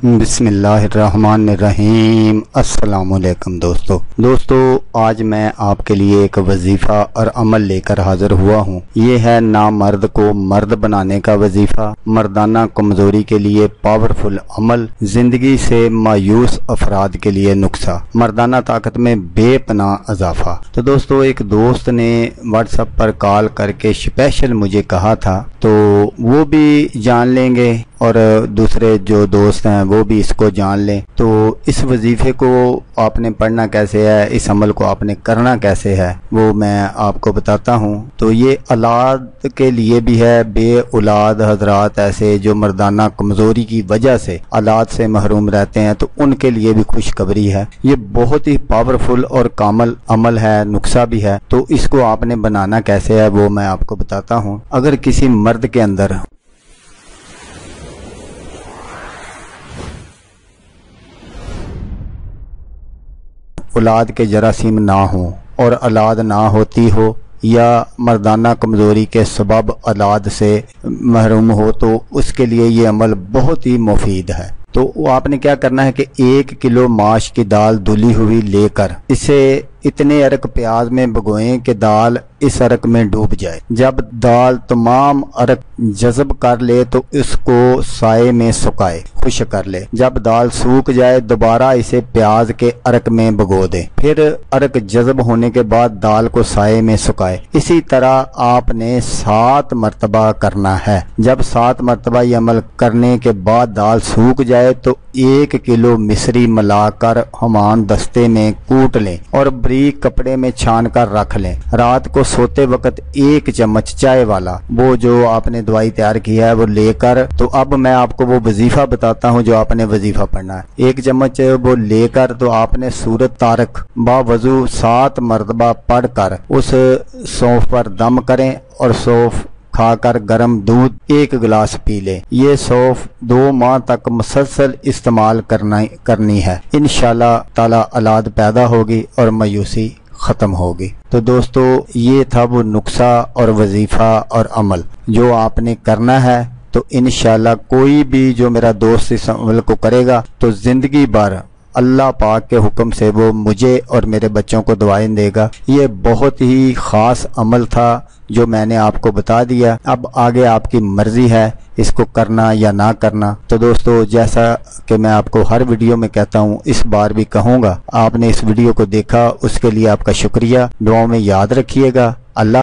बिस्मिल्लाहिर्रहमानिर्रहीम। अस्सलाम वालेकुम दोस्तों आज मैं आपके लिए एक वजीफ़ा और अमल लेकर हाजिर हुआ हूँ। ये है नामर्द को मर्द बनाने का वजीफ़ा, मर्दाना कमज़ोरी के लिए पावरफुल अमल, जिंदगी से मायूस अफराद के लिए नुस्खा, मर्दाना ताकत में बेपनाह इजाफा। तो दोस्तों एक दोस्त ने व्हाट्सएप पर कॉल करके स्पेशल मुझे कहा था, तो वो भी जान लेंगे और दूसरे जो दोस्त हैं वो भी इसको जान लें। तो इस वजीफे को आपने पढ़ना कैसे है, इस अमल को आपने करना कैसे है, वो मैं आपको बताता हूँ। तो ये औलाद के लिए भी है, बे औलाद हजरात ऐसे जो मर्दाना कमज़ोरी की वजह से औलाद से महरूम रहते हैं, तो उनके लिए भी खुशखबरी है। ये बहुत ही पावरफुल और कामल अमल है, नुस्खा भी है। तो इसको आपने बनाना कैसे है वो मैं आपको बताता हूँ। अगर किसी मर्द के अंदर औलाद के जरासीम ना हो और औलाद ना होती हो या मर्दाना कमज़ोरी के सबब औलाद से महरूम हो, तो उसके लिए ये अमल बहुत ही मुफीद है। तो आपने क्या करना है कि 1 किलो माश की दाल धुली हुई लेकर इसे इतने अरक प्याज में भिगोएं कि दाल इस अरक में डूब जाए। जब दाल तमाम अरक जज़ब कर ले तो इसको साए में सुखाए, खुश्क कर ले। जब दाल सूख जाए दोबारा इसे प्याज के अरक में भिगो दे, फिर अरक जज़ब होने के बाद दाल को साए में सुखाए। इसी तरह आपने 7 मरतबा करना है। जब 7 मरतबा ये अमल करने के बाद दाल सूख जाए तो 1 किलो मिश्री मिलाकर हमान दस्ते में कूट लें और बारीक कपड़े में छान कर रख लें। रात को सोते वक्त 1 चम्मच चाय वाला वो जो आपने दवाई तैयार की है वो लेकर, तो अब मैं आपको वो वजीफा बताता हूँ जो आपने वजीफा पढ़ना है। 1 चम्मच वो लेकर तो आपने सूरत तारक बावजू 7 मरतबा पढ़कर उस सौंफ पर दम करें और सौंफ खाकर गर्म दूध 1 गिलास पी ले। ये सौंफ 2 माह तक मुसलसल इस्तेमाल करनी है। इंशाल्लाह ताला औलाद पैदा होगी और मायूसी ख़त्म होगी। तो दोस्तों ये था वो नुस्खा और वजीफ़ा और अमल जो आपने करना है। तो इंशाल्लाह कोई भी जो मेरा दोस्त इस अमल को करेगा तो ज़िंदगी भर अल्लाह पाक के हुक्म से वो मुझे और मेरे बच्चों को दुआएं देगा। ये बहुत ही ख़ास अमल था जो मैंने आपको बता दिया। अब आगे आपकी मर्जी है इसको करना या ना करना। तो दोस्तों जैसा कि मैं आपको हर वीडियो में कहता हूँ, इस बार भी कहूँगा, आपने इस वीडियो को देखा उसके लिए आपका शुक्रिया। दुआओं में याद रखिएगा। अल्लाह